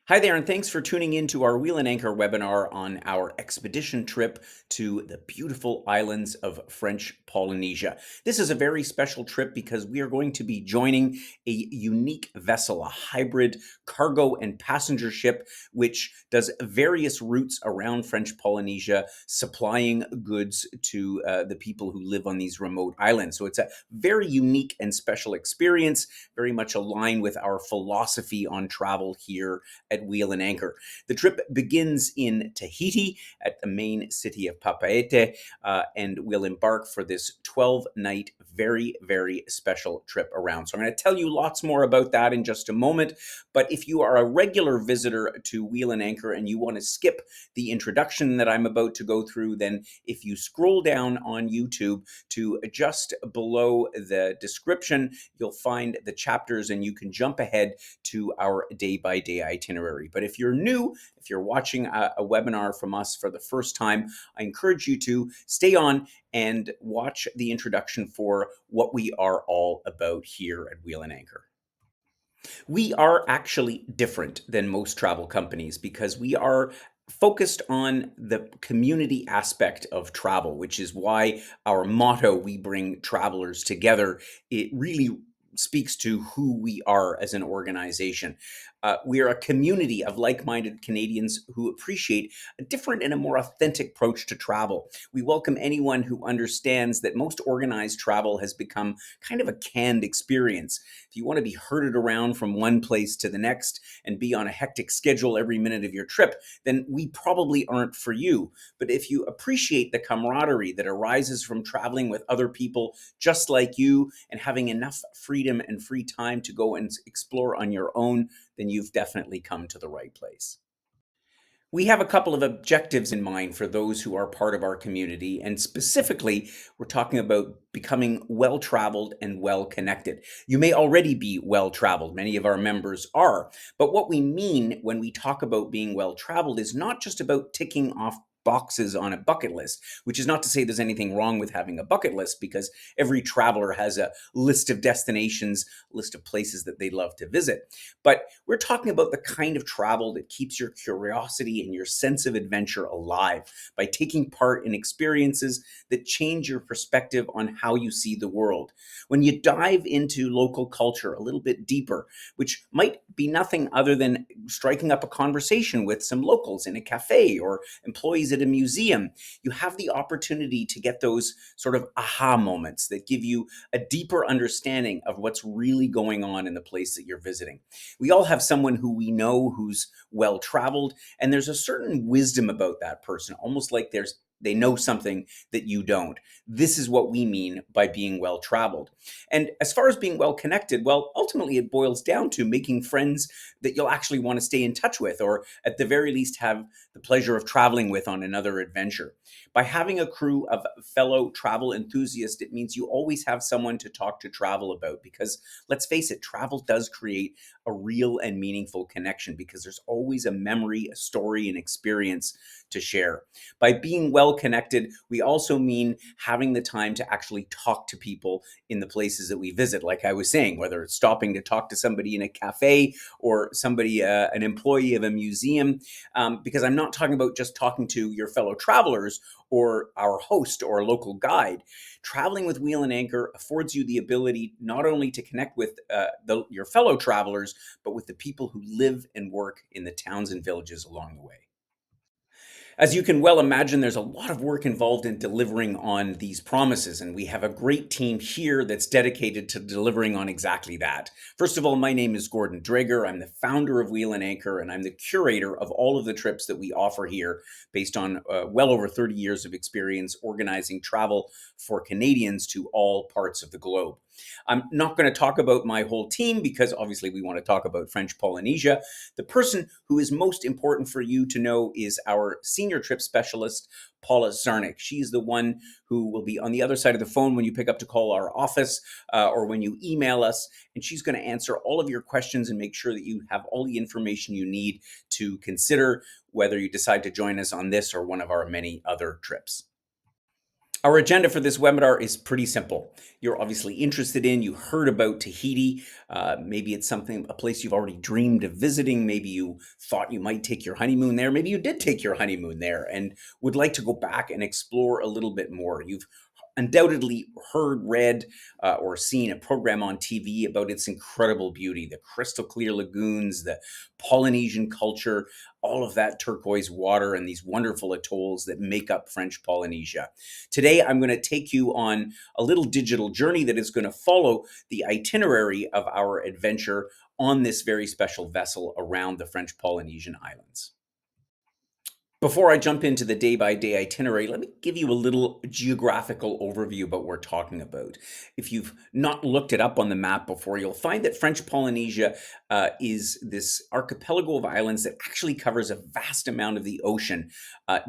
Hi there, and thanks for tuning in to our Wheel and Anchor webinar on our expedition trip to the beautiful islands of French Polynesia. This is a very special trip because we are going to be joining a unique vessel, a hybrid cargo and passenger ship, which does various routes around French Polynesia, supplying goods to the people who live on these remote islands. So it's a very unique and special experience, very much aligned with our philosophy on travel here at Wheel and Anchor. The trip begins in Tahiti at the main city of Papeete, and we'll embark for this 12-night, very, very special trip around. So I'm going to tell you lots more about that in just a moment. But if you are a regular visitor to Wheel and Anchor and you want to skip the introduction that I'm about to go through, then if you scroll down on YouTube to just below the description, you'll find the chapters and you can jump ahead to our day by day itinerary. But if you're new, if you're watching a webinar from us for the first time, I encourage you to stay on and watch the introduction for what we are all about here at Wheel and Anchor. We are actually different than most travel companies because we are focused on the community aspect of travel, which is why our motto, "We bring travelers together," it really speaks to who we are as an organization. We are a community of like-minded Canadians who appreciate a different and a more authentic approach to travel. We welcome anyone who understands that most organized travel has become kind of a canned experience. If you want to be herded around from one place to the next and be on a hectic schedule every minute of your trip, then we probably aren't for you. But if you appreciate the camaraderie that arises from traveling with other people just like you and having enough freedom and free time to go and explore on your own, then you've definitely come to the right place. We have a couple of objectives in mind for those who are part of our community. And specifically, we're talking about becoming well traveled and well connected. You may already be well traveled, many of our members are. But what we mean when we talk about being well traveled is not just about ticking off boxes on a bucket list, which is not to say there's anything wrong with having a bucket list because every traveler has a list of destinations, list of places that they love to visit. But we're talking about the kind of travel that keeps your curiosity and your sense of adventure alive by taking part in experiences that change your perspective on how you see the world. When you dive into local culture a little bit deeper, which might be nothing other than striking up a conversation with some locals in a cafe or employees at a museum, you have the opportunity to get those sort of aha moments that give you a deeper understanding of what's really going on in the place that you're visiting. We all have someone who we know who's well traveled, and there's a certain wisdom about that person, almost like they know something that you don't. This is what we mean by being well traveled. And as far as being well connected, well, ultimately it boils down to making friends that you'll actually want to stay in touch with, or at the very least have the pleasure of traveling with on another adventure. By having a crew of fellow travel enthusiasts, it means you always have someone to talk to travel about because let's face it, travel does create a real and meaningful connection because there's always a memory, a story, an experience to share. By being well connected, we also mean having the time to actually talk to people in the places that we visit. Like I was saying, whether it's stopping to talk to somebody in a cafe or somebody, an employee of a museum, because I'm not talking about just talking to your fellow travelers or our host or local guide. Traveling with Wheel and Anchor affords you the ability not only to connect with your fellow travelers, but with the people who live and work in the towns and villages along the way. As you can well imagine, there's a lot of work involved in delivering on these promises, and we have a great team here that's dedicated to delivering on exactly that. First of all, my name is Gordon Drager. I'm the founder of Wheel and Anchor, and I'm the curator of all of the trips that we offer here based on well over 30 years of experience organizing travel for Canadians to all parts of the globe. I'm not going to talk about my whole team because obviously we want to talk about French Polynesia. The person who is most important for you to know is our senior trip specialist, Paula Zarnik. She's the one who will be on the other side of the phone when you pick up to call our office or when you email us. And she's going to answer all of your questions and make sure that you have all the information you need to consider whether you decide to join us on this or one of our many other trips. Our agenda for this webinar is pretty simple. You're obviously interested in, you heard about Tahiti. Maybe it's something, a place you've already dreamed of visiting. Maybe you thought you might take your honeymoon there. Maybe you did take your honeymoon there and would like to go back and explore a little bit more. You've undoubtedly heard, read, or seen a program on TV about its incredible beauty, the crystal clear lagoons, the Polynesian culture, all of that turquoise water, and these wonderful atolls that make up French Polynesia. Today, I'm going to take you on a little digital journey that is going to follow the itinerary of our adventure on this very special vessel around the French Polynesian islands. Before I jump into the day by day itinerary, let me give you a little geographical overview about what we're talking about. If you've not looked it up on the map before, you'll find that French Polynesia is this archipelago of islands that actually covers a vast amount of the ocean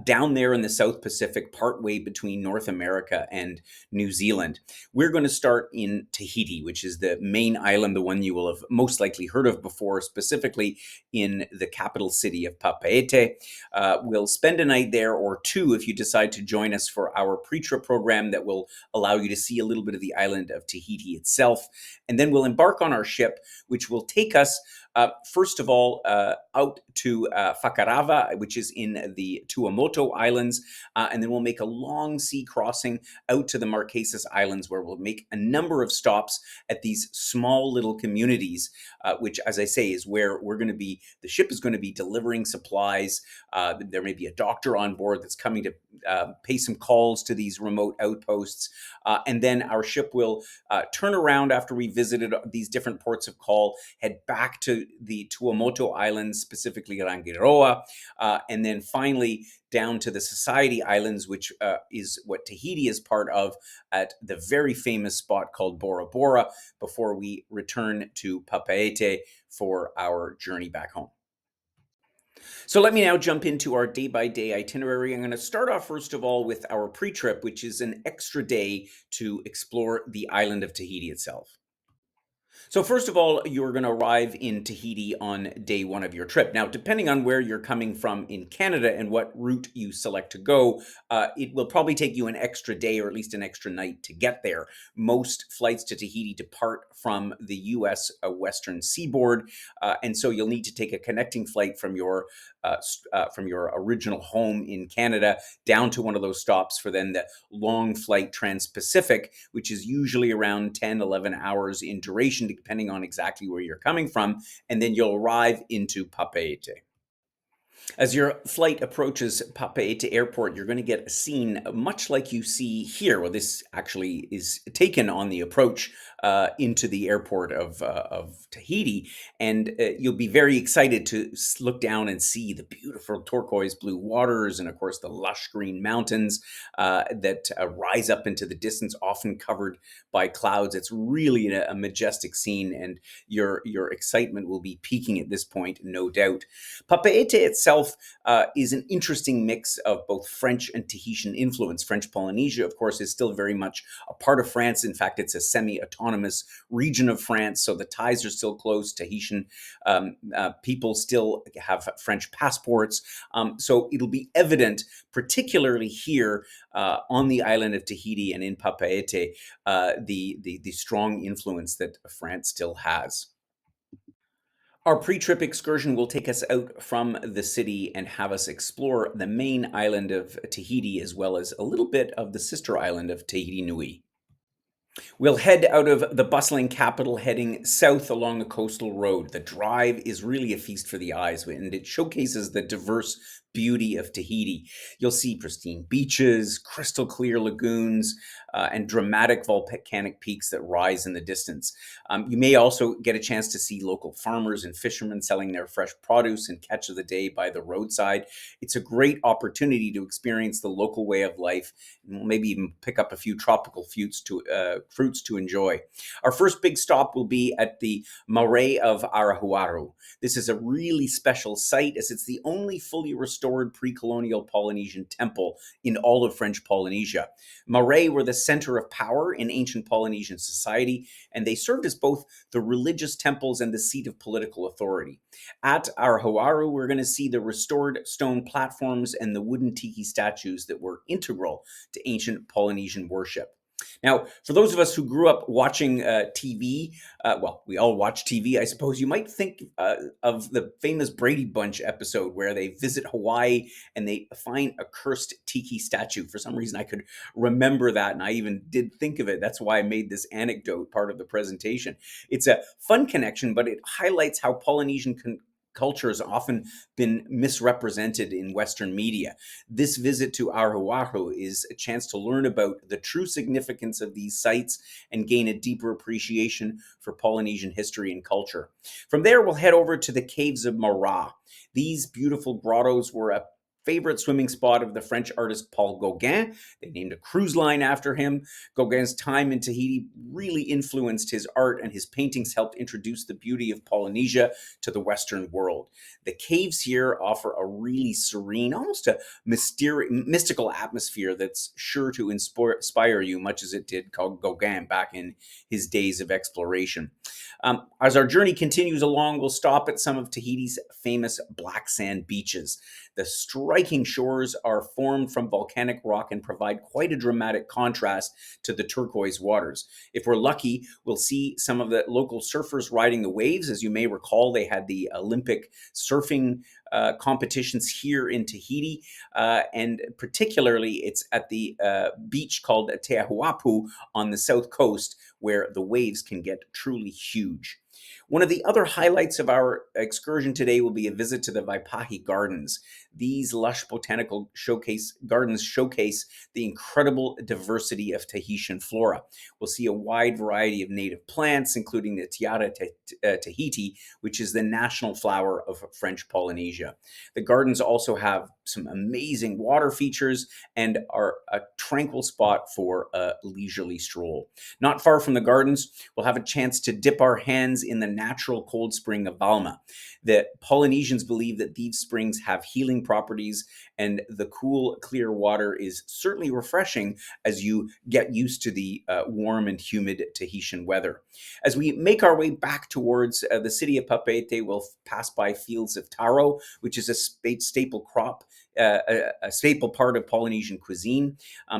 down there in the South Pacific, partway between North America and New Zealand. We're going to start in Tahiti, which is the main island, the one you will have most likely heard of before, specifically in the capital city of Papeete. We'll spend a night there or two if you decide to join us for our pre-trip program that will allow you to see a little bit of the island of Tahiti itself. And then we'll embark on our ship, which will take us first of all, out to Fakarava, which is in the Tuamotu Islands, and then we'll make a long sea crossing out to the Marquesas Islands, where we'll make a number of stops at these small little communities, which, as I say, is where we're going to be. The ship is going to be delivering supplies. There may be a doctor on board that's coming to pay some calls to these remote outposts, and then our ship will turn around after we visited these different ports of call, head back to the Tuamotu Islands, specifically Rangiroa, and then finally down to the Society Islands, which is what Tahiti is part of, at the very famous spot called Bora Bora, before we return to Papeete for our journey back home. So let me now jump into our day-by-day itinerary. I'm going to start off, first of all, with our pre-trip, which is an extra day to explore the island of Tahiti itself. So first of all, you're going to arrive in Tahiti on day one of your trip. Now, depending on where you're coming from in Canada and what route you select to go, it will probably take you an extra day or at least an extra night to get there. Most flights to Tahiti depart from the U.S. Western seaboard, and so you'll need to take a connecting flight from your original home in Canada down to one of those stops for then the long flight trans-Pacific, which is usually around 10, 11 hours in duration, depending on exactly where you're coming from, and then you'll arrive into Papeete. As your flight approaches Papeete Airport, you're going to get a scene much like you see here. Well, this actually is taken on the approach into the airport of Tahiti, and you'll be very excited to look down and see the beautiful turquoise blue waters, and of course the lush green mountains that rise up into the distance, often covered by clouds. It's really a majestic scene, and your excitement will be peaking at this point, no doubt. Papeete itself is an interesting mix of both French and Tahitian influence. French Polynesia, of course, is still very much a part of France. In fact, it's a semi-autonomous region of France, so the ties are still close. Tahitian people still have French passports. So it'll be evident, particularly here on the island of Tahiti and in Papeete, the strong influence that France still has. Our pre-trip excursion will take us out from the city and have us explore the main island of Tahiti, as well as a little bit of the sister island of Tahiti Nui. We'll head out of the bustling capital, heading south along the coastal road. The drive is really a feast for the eyes, and it showcases the diverse beauty of Tahiti. You'll see pristine beaches, crystal clear lagoons, and dramatic volcanic peaks that rise in the distance. You may also get a chance to see local farmers and fishermen selling their fresh produce and catch of the day by the roadside. It's a great opportunity to experience the local way of life, and maybe even pick up a few tropical fruits to enjoy. Our first big stop will be at the Marae of Arahuaru. This is a really special site, as it's the only fully restored pre-colonial Polynesian temple in all of French Polynesia. Marae were the center of power in ancient Polynesian society, and they served as both the religious temples and the seat of political authority. At Arahuaru, we're going to see the restored stone platforms and the wooden tiki statues that were integral to ancient Polynesian worship. Now, for those of us who grew up watching TV, well, we all watch TV, I suppose, you might think of the famous Brady Bunch episode where they visit Hawaii and they find a cursed tiki statue. For some reason, I could remember that, and I even did think of it. That's why I made this anecdote part of the presentation. It's a fun connection, but it highlights how Polynesian culture has often been misrepresented in Western media. This visit to Arahuaru is a chance to learn about the true significance of these sites and gain a deeper appreciation for Polynesian history and culture. From there, we'll head over to the caves of Mara. These beautiful grottos were a favorite swimming spot of the French artist Paul Gauguin. They named a cruise line after him. Gauguin's time in Tahiti really influenced his art, and his paintings helped introduce the beauty of Polynesia to the Western world. The caves here offer a really serene, almost a mystical atmosphere that's sure to inspire you, much as it did Gauguin back in his days of exploration. As our journey continues along, we'll stop at some of Tahiti's famous black sand beaches. The striking shores are formed from volcanic rock and provide quite a dramatic contrast to the turquoise waters. If we're lucky, we'll see some of the local surfers riding the waves. As you may recall, they had the Olympic surfing competitions here in Tahiti, and particularly it's at the beach called Te Ahuapu on the south coast, where the waves can get truly huge. One of the other highlights of our excursion today will be a visit to the Vaipahi Gardens. These lush botanical gardens showcase the incredible diversity of Tahitian flora. We'll see a wide variety of native plants, including the Tiara Tahiti, which is the national flower of French Polynesia. The gardens also have some amazing water features and are a tranquil spot for a leisurely stroll. Not far from the gardens, we'll have a chance to dip our hands in the natural cold spring of Valma. The Polynesians believe that these springs have healing properties, and the cool, clear water is certainly refreshing as you get used to the warm and humid Tahitian weather. As we make our way back towards the city of Papeete, we'll pass by fields of taro, which is a staple crop, a staple part of Polynesian cuisine.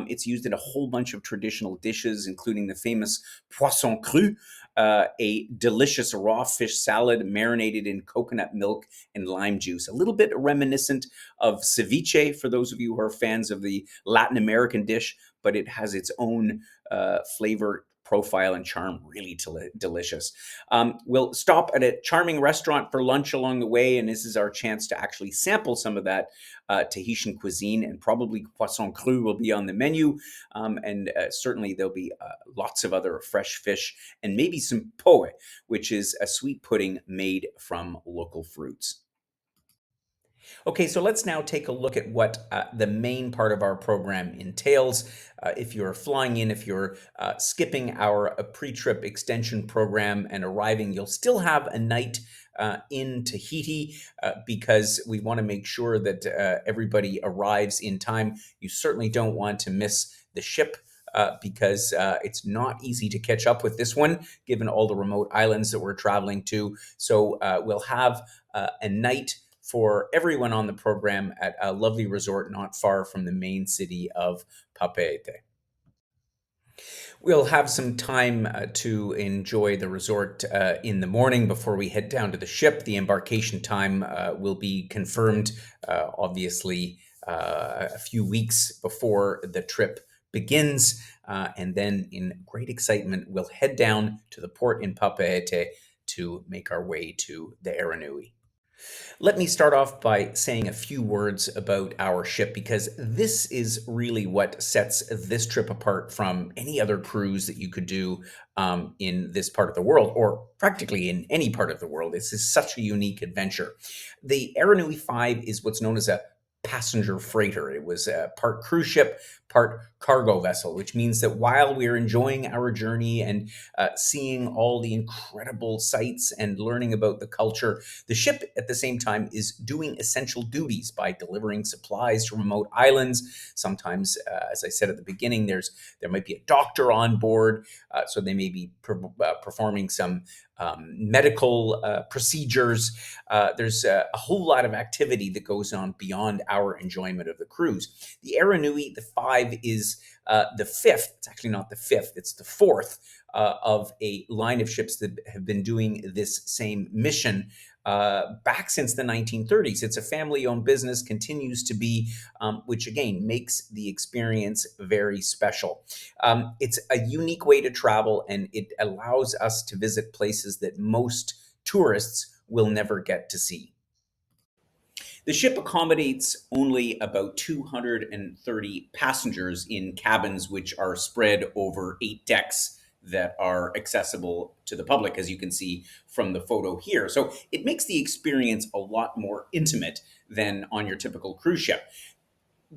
It's used in a whole bunch of traditional dishes, including the famous poisson cru, a delicious raw fish salad marinated in coconut milk and lime juice. A little bit reminiscent of ceviche for those of you who are fans of the Latin American dish, but it has its own flavor profile and charm. Really delicious. We'll stop at a charming restaurant for lunch along the way, and this is our chance to actually sample some of that Tahitian cuisine, and probably poisson cru will be on the menu, and certainly there'll be lots of other fresh fish and maybe some poe, which is a sweet pudding made from local fruits. Okay, so let's now take a look at what the main part of our program entails. If you're flying in, if you're skipping our pre-trip extension program and arriving, you'll still have a night in Tahiti because we want to make sure that everybody arrives in time. You certainly don't want to miss the ship. Because it's not easy to catch up with this one, given all the remote islands that we're traveling to. So we'll have a night for everyone on the program at a lovely resort not far from the main city of Papeete. We'll have some time to enjoy the resort in the morning before we head down to the ship. The embarkation time will be confirmed, obviously, a few weeks before the trip begins. And then, in great excitement, we'll head down to the port in Papeete to make our way to the Aranui. Let me start off by saying a few words about our ship because this is really what sets this trip apart from any other cruise that you could do in this part of the world, or practically in any part of the world. This is such a unique adventure. The Aranui 5 is what's known as a passenger freighter. It was a part cruise ship, part cargo vessel, which means that while we're enjoying our journey and seeing all the incredible sights and learning about the culture, the ship at the same time is doing essential duties by delivering supplies to remote islands. Sometimes, as I said at the beginning, there might be a doctor on board, so they may be performing some medical procedures. There's a whole lot of activity that goes on beyond our enjoyment of the cruise. The Aranui, the 5, is the fifth. It's actually not the fifth, it's the fourth of a line of ships that have been doing this same mission back since the 1930s. It's a family owned business, continues to be, which again makes the experience very special. It's a unique way to travel, and it allows us to visit places that most tourists will never get to see. The ship accommodates only about 230 passengers in cabins which are spread over 8 decks that are accessible to the public, as you can see from the photo here. So it makes the experience a lot more intimate than on your typical cruise ship.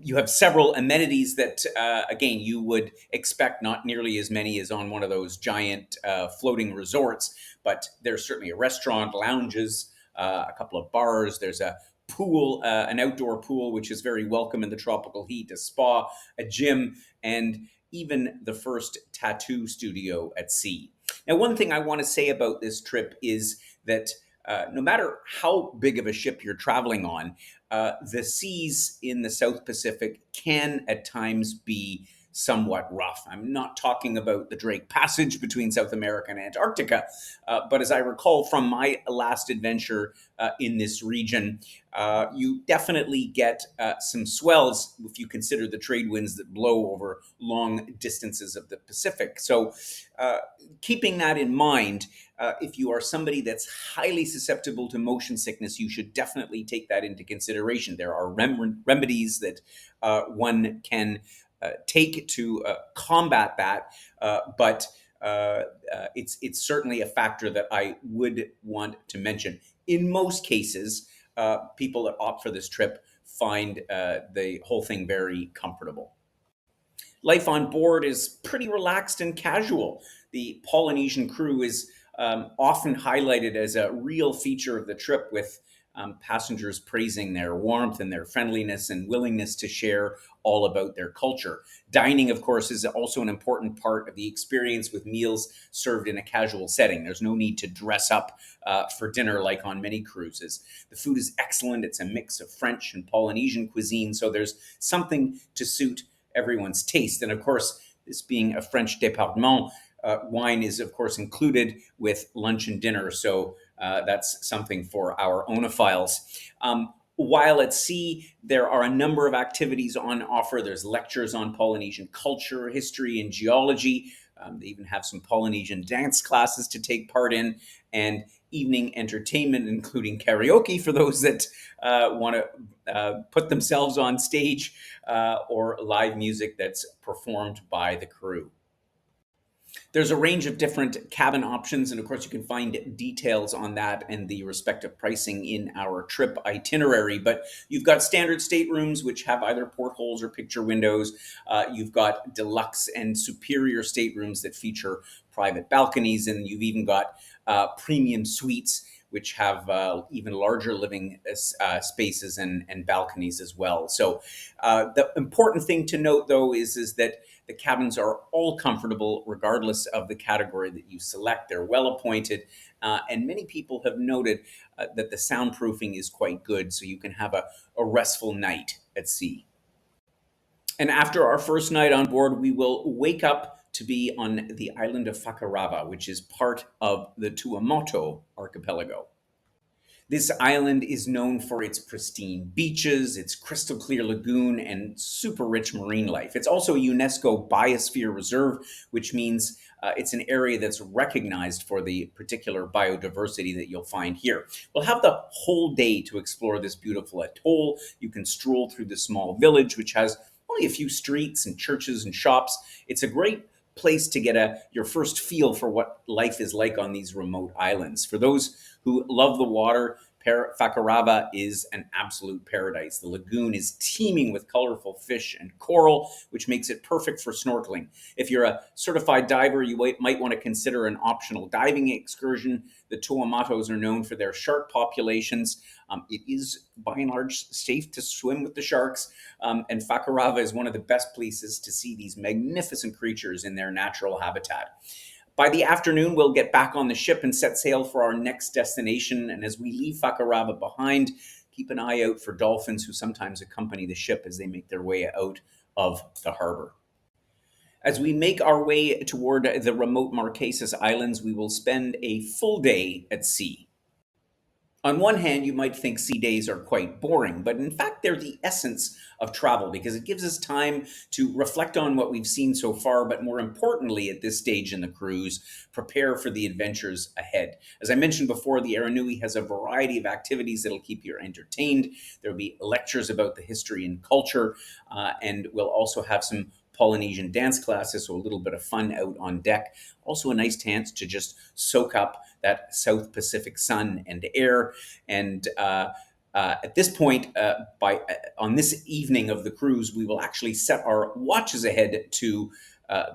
You have several amenities that, again, you would expect, not nearly as many as on one of those giant floating resorts, but there's certainly a restaurant, lounges, a couple of bars. There's a pool, an outdoor pool, which is very welcome in the tropical heat, a spa, a gym, and even the first tattoo studio at sea. Now, one thing I want to say about this trip is that no matter how big of a ship you're traveling on, the seas in the South Pacific can at times be somewhat rough. I'm not talking about the Drake Passage between South America and Antarctica, but as I recall from my last adventure in this region, you definitely get some swells if you consider the trade winds that blow over long distances of the Pacific. So, keeping that in mind, if you are somebody that's highly susceptible to motion sickness, you should definitely take that into consideration. There are remedies that one can take to combat that, but it's certainly a factor that I would want to mention. In most cases, people that opt for this trip find the whole thing very comfortable. Life on board is pretty relaxed and casual. The Polynesian crew is often highlighted as a real feature of the trip, with passengers praising their warmth and their friendliness and willingness to share all about their culture. Dining, of course, is also an important part of the experience, with meals served in a casual setting. There's no need to dress up for dinner like on many cruises. The food is excellent. It's a mix of French and Polynesian cuisine, so there's something to suit everyone's taste. And of course, this being a French département, wine is, of course, included with lunch and dinner. So that's something for our onophiles. While at sea, there are a number of activities on offer. There's lectures on Polynesian culture, history, and geology. They even have some Polynesian dance classes to take part in, and evening entertainment, including karaoke for those that want to put themselves on stage, or live music that's performed by the crew. There's a range of different cabin options, and of course, you can find details on that and the respective pricing in our trip itinerary. But you've got standard staterooms, which have either portholes or picture windows. You've got deluxe and superior staterooms that feature private balconies, and you've even got premium suites, which have even larger living spaces and balconies as well. So the important thing to note, though, is that the cabins are all comfortable, regardless of the category that you select. They're well appointed, and many people have noted that the soundproofing is quite good, so you can have a restful night at sea. And after our first night on board, we will wake up to be on the island of Fakarava, which is part of the Tuamotu archipelago. This island is known for its pristine beaches, its crystal clear lagoon, and super rich marine life. It's also a UNESCO Biosphere Reserve, which means it's an area that's recognized for the particular biodiversity that you'll find here. We'll have the whole day to explore this beautiful atoll. You can stroll through the small village, which has only a few streets and churches and shops. It's a great place to get your first feel for what life is like on these remote islands. For those who love the water, Fakarava is an absolute paradise. The lagoon is teeming with colorful fish and coral, which makes it perfect for snorkeling. If you're a certified diver, you might want to consider an optional diving excursion. The Tuamatos are known for their shark populations. It is, by and large, safe to swim with the sharks, and Fakarava is one of the best places to see these magnificent creatures in their natural habitat. By the afternoon, we'll get back on the ship and set sail for our next destination. And as we leave Fakarava behind, keep an eye out for dolphins who sometimes accompany the ship as they make their way out of the harbor. As we make our way toward the remote Marquesas Islands, we will spend a full day at sea. On one hand, you might think sea days are quite boring, but in fact, they're the essence of travel because it gives us time to reflect on what we've seen so far, but more importantly, at this stage in the cruise, prepare for the adventures ahead. As I mentioned before, the Aranui has a variety of activities that'll keep you entertained. There'll be lectures about the history and culture, and we'll also have some Polynesian dance classes, so a little bit of fun out on deck. Also, a nice chance to just soak up that South Pacific sun and air. And at this point, on this evening of the cruise, we will actually set our watches ahead to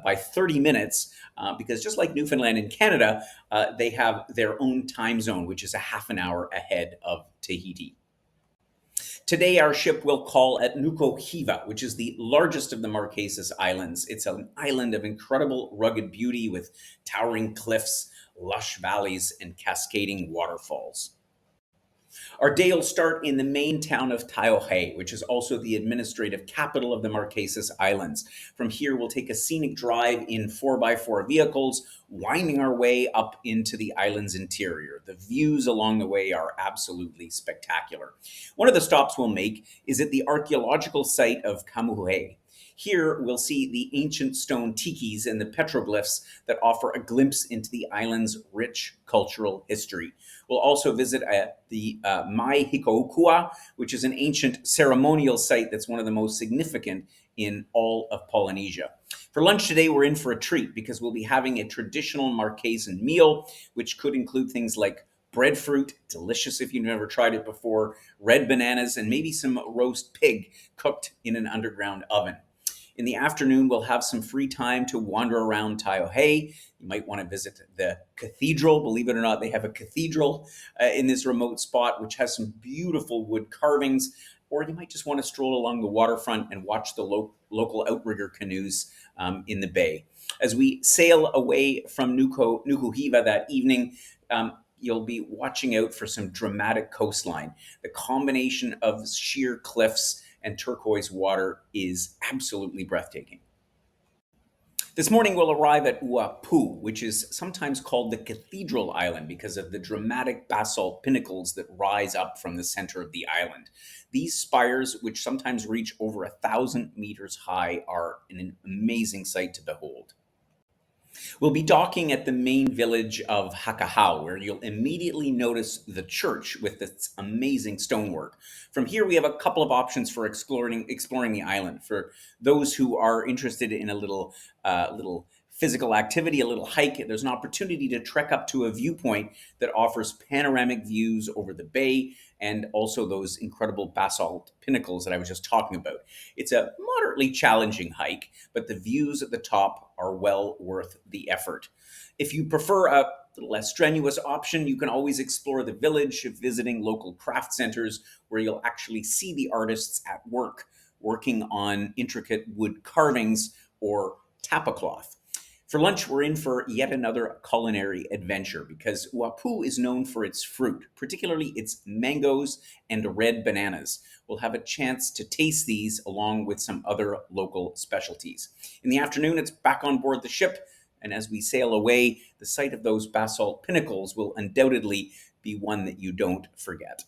by 30 minutes because just like Newfoundland and Canada, they have their own time zone, which is a half an hour ahead of Tahiti. Today, our ship will call at Nukuhiva, which is the largest of the Marquesas Islands. It's an island of incredible rugged beauty with towering cliffs, lush valleys, and cascading waterfalls. Our day will start in the main town of Taiohae, which is also the administrative capital of the Marquesas Islands. From here, we'll take a scenic drive in 4x4 vehicles, winding our way up into the island's interior. The views along the way are absolutely spectacular. One of the stops we'll make is at the archaeological site of Kamuhe. Here, we'll see the ancient stone tikis and the petroglyphs that offer a glimpse into the island's rich cultural history. We'll also visit the Mai Hikoukua, which is an ancient ceremonial site that's one of the most significant in all of Polynesia. For lunch today, we're in for a treat because we'll be having a traditional Marquesan meal, which could include things like breadfruit, delicious if you've never tried it before, red bananas, and maybe some roast pig cooked in an underground oven. In the afternoon, we'll have some free time to wander around Taiohae. You might want to visit the cathedral. Believe it or not, they have a cathedral in this remote spot, which has some beautiful wood carvings. Or you might just want to stroll along the waterfront and watch the local outrigger canoes in the bay. As we sail away from Nukuhiva that evening, you'll be watching out for some dramatic coastline. The combination of sheer cliffs and turquoise water is absolutely breathtaking. This morning we'll arrive at Uapu, which is sometimes called the Cathedral Island because of the dramatic basalt pinnacles that rise up from the center of the island. These spires, which sometimes reach over 1,000 meters high, are an amazing sight to behold. We'll be docking at the main village of Hakahau, where you'll immediately notice the church with its amazing stonework. From here, we have a couple of options for exploring the island. For those who are interested in a little physical activity, a little hike, there's an opportunity to trek up to a viewpoint that offers panoramic views over the bay and also those incredible basalt pinnacles that I was just talking about. It's a moderately challenging hike, but the views at the top are well worth the effort. If you prefer a less strenuous option, you can always explore the village, visiting local craft centers where you'll actually see the artists at work, working on intricate wood carvings or tapa cloth. For lunch, we're in for yet another culinary adventure because Uapu is known for its fruit, particularly its mangoes and red bananas. We'll have a chance to taste these along with some other local specialties. In the afternoon, it's back on board the ship, and as we sail away, the sight of those basalt pinnacles will undoubtedly be one that you don't forget.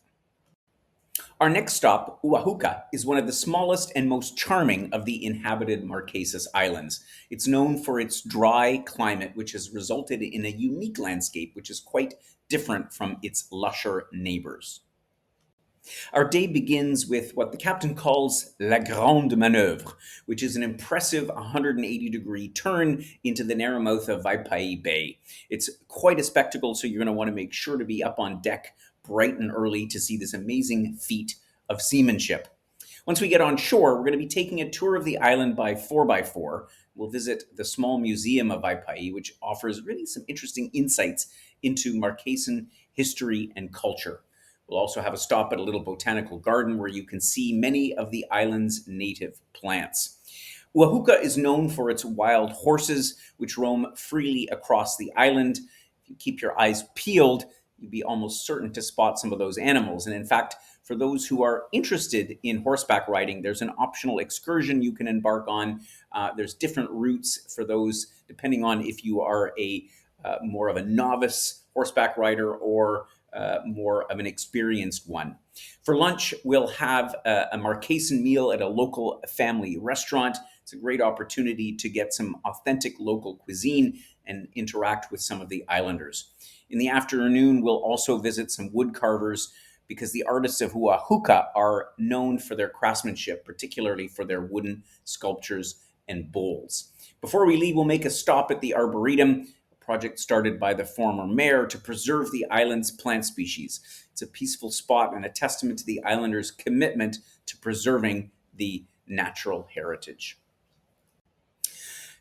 Our next stop, Oahuka, is one of the smallest and most charming of the inhabited Marquesas Islands. It's known for its dry climate, which has resulted in a unique landscape which is quite different from its lusher neighbors. Our day begins with what the captain calls La Grande Manœuvre, which is an impressive 180-degree turn into the narrow mouth of Vaipai Bay. It's quite a spectacle, so you're going to want to make sure to be up on deck bright and early to see this amazing feat of seamanship. Once we get on shore, we're going to be taking a tour of the island by 4x4. We'll visit the small museum of Vaipai, which offers really some interesting insights into Marquesan history and culture. We'll also have a stop at a little botanical garden where you can see many of the island's native plants. Oahuka is known for its wild horses, which roam freely across the island. If you keep your eyes peeled, you'd be almost certain to spot some of those animals. And in fact, for those who are interested in horseback riding, there's an optional excursion you can embark on. There's different routes for those, depending on if you are a more of a novice horseback rider or more of an experienced one. For lunch, we'll have a Marquesan meal at a local family restaurant. It's a great opportunity to get some authentic local cuisine and interact with some of the islanders. In the afternoon, we'll also visit some wood carvers because the artists of Oahuka are known for their craftsmanship, particularly for their wooden sculptures and bowls. Before we leave, we'll make a stop at the Arboretum, a project started by the former mayor to preserve the island's plant species. It's a peaceful spot and a testament to the islanders' commitment to preserving the natural heritage.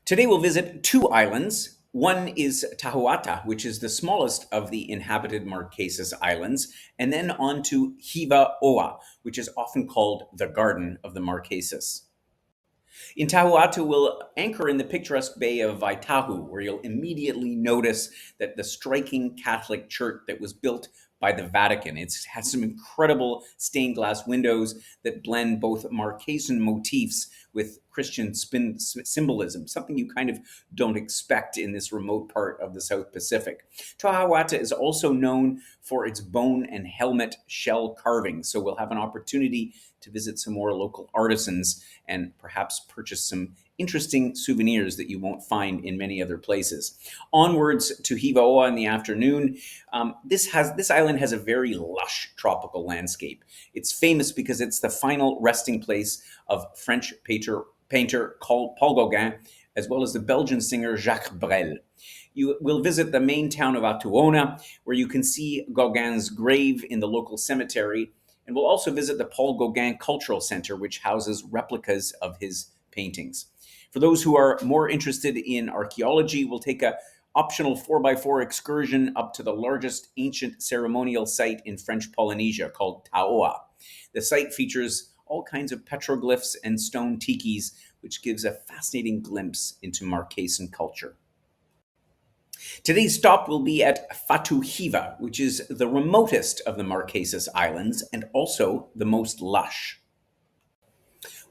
Today we'll visit two islands. One is Tahuata, which is the smallest of the inhabited Marquesas Islands, and then on to Hiva Oa, which is often called the Garden of the Marquesas. In Tahuatu, we'll anchor in the picturesque bay of Vaitahu, where you'll immediately notice that the striking Catholic church that was built by the Vatican. It has some incredible stained glass windows that blend both Marquesan motifs with Christian symbolism, something you kind of don't expect in this remote part of the South Pacific. Tahuata is also known for its bone and helmet shell carving, so we'll have an opportunity to visit some more local artisans and perhaps purchase some interesting souvenirs that you won't find in many other places. Onwards to Hivaoa in the afternoon. This island has a very lush tropical landscape. It's famous because it's the final resting place of French painter Paul Gauguin, as well as the Belgian singer Jacques Brel. You will visit the main town of Atuona, where you can see Gauguin's grave in the local cemetery, and we'll also visit the Paul Gauguin Cultural Center, which houses replicas of his paintings. For those who are more interested in archaeology, we'll take a optional 4x4 excursion up to the largest ancient ceremonial site in French Polynesia called Taoa. The site features all kinds of petroglyphs and stone tikis, which gives a fascinating glimpse into Marquesan culture. Today's stop will be at Fatuhiva, which is the remotest of the Marquesas Islands and also the most lush.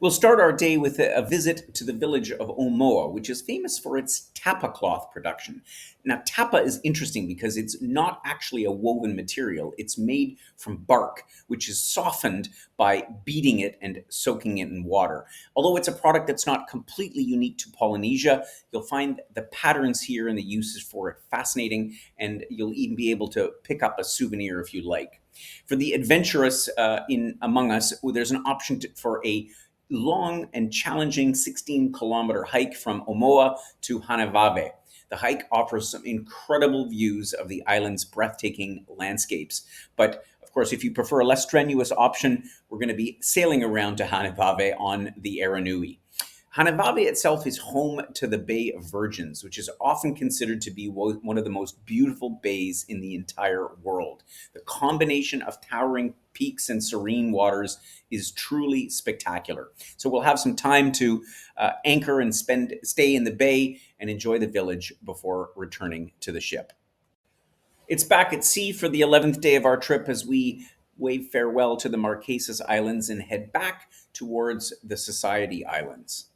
We'll start our day with a visit to the village of Omoa, which is famous for its tapa cloth production. Now, tapa is interesting because it's not actually a woven material. It's made from bark, which is softened by beating it and soaking it in water. Although it's a product that's not completely unique to Polynesia, you'll find the patterns here and the uses for it fascinating, and you'll even be able to pick up a souvenir if you like. For the adventurous among us, there's an option for a long and challenging 16-kilometer hike from Omoa to Hanavave. The hike offers some incredible views of the island's breathtaking landscapes. But of course, if you prefer a less strenuous option, we're going to be sailing around to Hanavave on the Aranui. Hanavave itself is home to the Bay of Virgins, which is often considered to be one of the most beautiful bays in the entire world. The combination of towering peaks and serene waters is truly spectacular. So we'll have some time to anchor and stay in the bay and enjoy the village before returning to the ship. It's back at sea for the 11th day of our trip as we wave farewell to the Marquesas Islands and head back towards the Society Islands.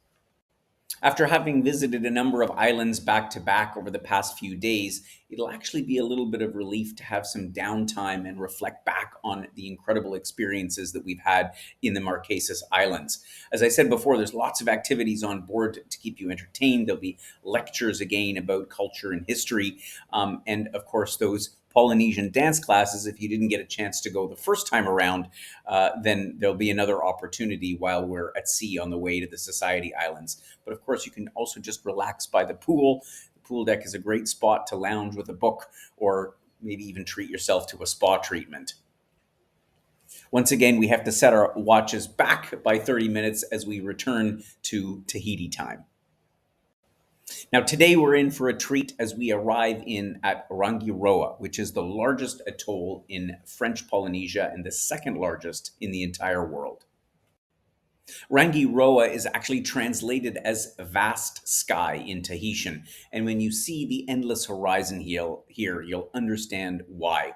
After having visited a number of islands back to back over the past few days, it'll actually be a little bit of relief to have some downtime and reflect back on the incredible experiences that we've had in the Marquesas Islands. As I said before, there's lots of activities on board to keep you entertained. There'll be lectures again about culture and history, and of course those Polynesian dance classes. If you didn't get a chance to go the first time around, then there'll be another opportunity while we're at sea on the way to the Society Islands. But of course, you can also just relax by the pool. The pool deck is a great spot to lounge with a book or maybe even treat yourself to a spa treatment. Once again, we have to set our watches back by 30 minutes as we return to Tahiti time. Now, today we're in for a treat as we arrive in at Rangiroa, which is the largest atoll in French Polynesia and the second largest in the entire world. Rangiroa is actually translated as vast sky in Tahitian. And when you see the endless horizon here, you'll understand why.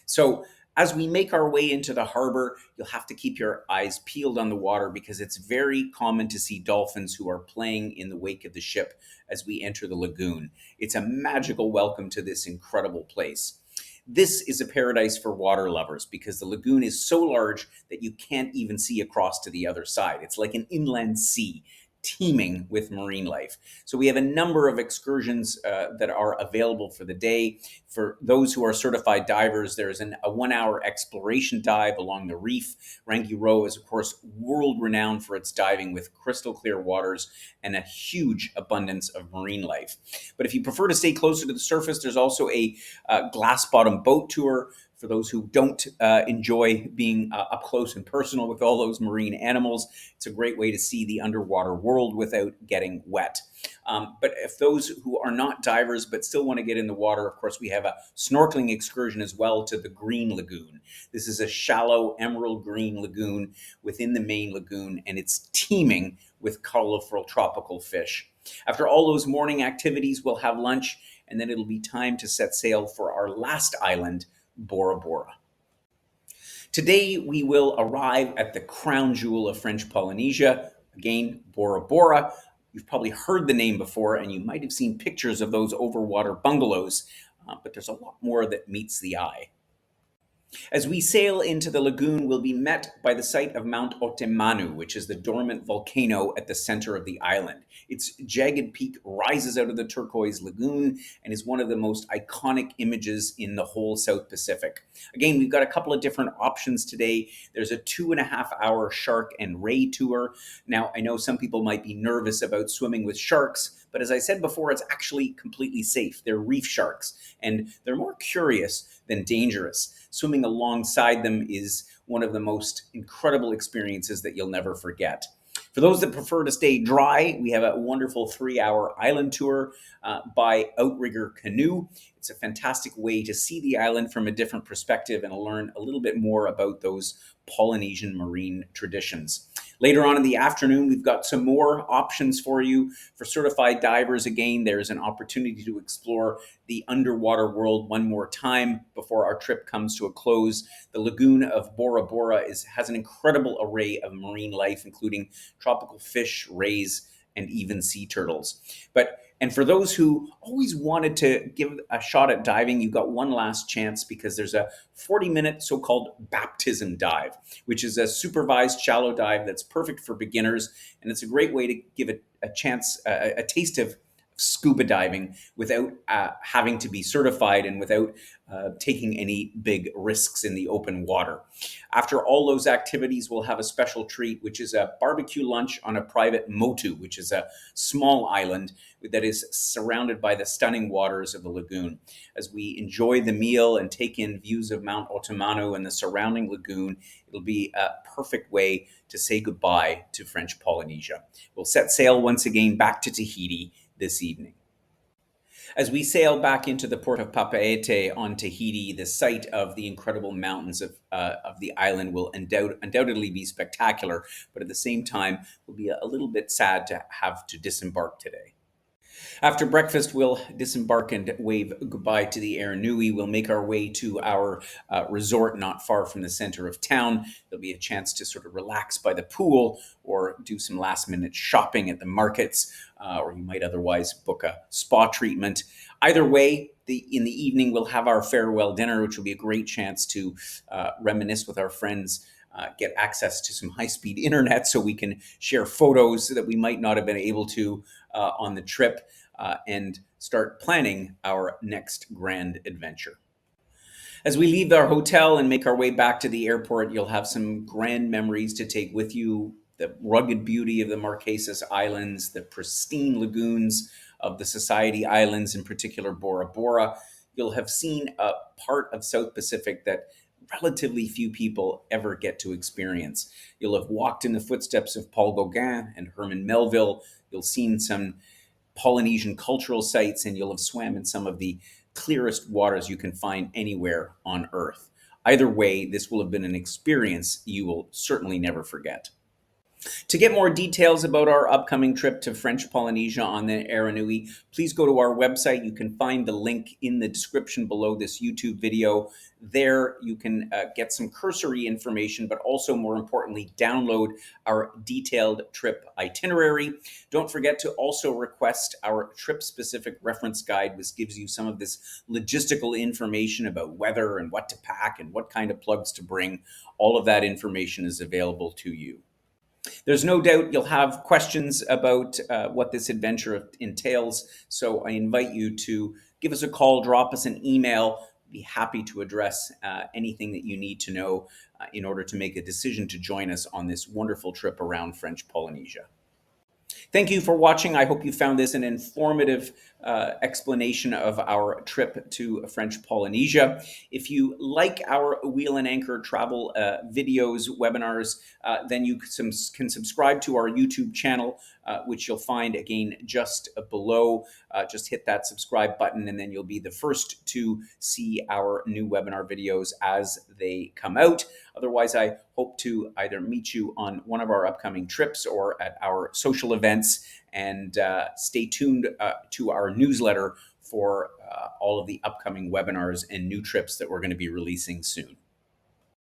So, as we make our way into the harbor, you'll have to keep your eyes peeled on the water because it's very common to see dolphins who are playing in the wake of the ship as we enter the lagoon. It's a magical welcome to this incredible place. This is a paradise for water lovers because the lagoon is so large that you can't even see across to the other side. It's like an inland sea teeming with marine life. So we have a number of excursions that are available for the day. For those who are certified divers, there's a 1 hour exploration dive along the reef. Rangiroa is, of course, world renowned for its diving with crystal clear waters and a huge abundance of marine life. But if you prefer to stay closer to the surface, there's also a glass bottom boat tour for those who don't enjoy being up close and personal with all those marine animals. It's a great way to see the underwater world without getting wet. But if those who are not divers but still want to get in the water, of course, we have a snorkeling excursion as well to the Green Lagoon. This is a shallow emerald green lagoon within the main lagoon, and it's teeming with colorful tropical fish. After all those morning activities, we'll have lunch, and then it'll be time to set sail for our last island, Bora Bora. Today, we will arrive at the crown jewel of French Polynesia, again, Bora Bora. You've probably heard the name before, and you might have seen pictures of those overwater bungalows, but there's a lot more that meets the eye. As we sail into the lagoon, we'll be met by the sight of Mount Otemanu, which is the dormant volcano at the center of the island. Its jagged peak rises out of the turquoise lagoon and is one of the most iconic images in the whole South Pacific. Again, we've got a couple of different options today. There's a 2.5 hour shark and ray tour. Now, I know some people might be nervous about swimming with sharks, but as I said before, it's actually completely safe. They're reef sharks, and they're more curious than dangerous. Swimming alongside them is one of the most incredible experiences that you'll never forget. For those that prefer to stay dry, we have a wonderful 3 hour island tour by Outrigger Canoe. It's a fantastic way to see the island from a different perspective and learn a little bit more about those Polynesian marine traditions. Later on in the afternoon, we've got some more options for you. For certified divers, again, there's an opportunity to explore the underwater world one more time before our trip comes to a close. The lagoon of Bora Bora has an incredible array of marine life, including tropical fish, rays, and even sea turtles. And for those who always wanted to give a shot at diving, you've got one last chance because there's a 40-minute so-called baptism dive, which is a supervised shallow dive that's perfect for beginners. And it's a great way to give it a chance, a taste of scuba diving without having to be certified and without taking any big risks in the open water. After all those activities, we'll have a special treat, which is a barbecue lunch on a private motu, which is a small island that is surrounded by the stunning waters of the lagoon. As we enjoy the meal and take in views of Mount Otemanu and the surrounding lagoon, it'll be a perfect way to say goodbye to French Polynesia. We'll set sail once again back to Tahiti this evening. As we sail back into the port of Papeete on Tahiti, the sight of the incredible mountains of the island will undoubtedly be spectacular, but at the same time, will be a little bit sad to have to disembark today. After breakfast, we'll disembark and wave goodbye to the Air Nui. We'll make our way to our resort not far from the center of town. There'll be a chance to sort of relax by the pool or do some last minute shopping at the markets, or you might otherwise book a spa treatment. Either way, in the evening, we'll have our farewell dinner, which will be a great chance to reminisce with our friends, get access to some high-speed internet so we can share photos that we might not have been able to on the trip, and start planning our next grand adventure. As we leave our hotel and make our way back to the airport, you'll have some grand memories to take with you. The rugged beauty of the Marquesas Islands, the pristine lagoons of the Society Islands, in particular Bora Bora. You'll have seen a part of South Pacific that relatively few people ever get to experience. You'll have walked in the footsteps of Paul Gauguin and Herman Melville. You'll seen some Polynesian cultural sites, and you'll have swam in some of the clearest waters you can find anywhere on Earth. Either way, this will have been an experience you will certainly never forget. To get more details about our upcoming trip to French Polynesia on the Aranui, please go to our website. You can find the link in the description below this YouTube video. There you can get some cursory information, but also more importantly, download our detailed trip itinerary. Don't forget to also request our trip-specific reference guide, which gives you some of this logistical information about weather and what to pack and what kind of plugs to bring. All of that information is available to you. There's no doubt you'll have questions about what this adventure entails. So I invite you to give us a call, drop us an email. Be happy to address anything that you need to know in order to make a decision to join us on this wonderful trip around French Polynesia. Thank you for watching. I hope you found this an informative explanation of our trip to French Polynesia. If you like our Wheel and Anchor travel videos, webinars, then you can subscribe to our YouTube channel, which you'll find again just below. Just hit that subscribe button, and then you'll be the first to see our new webinar videos as they come out. Otherwise, I hope to either meet you on one of our upcoming trips or at our social events. And stay tuned to our newsletter for all of the upcoming webinars and new trips that we're going to be releasing soon.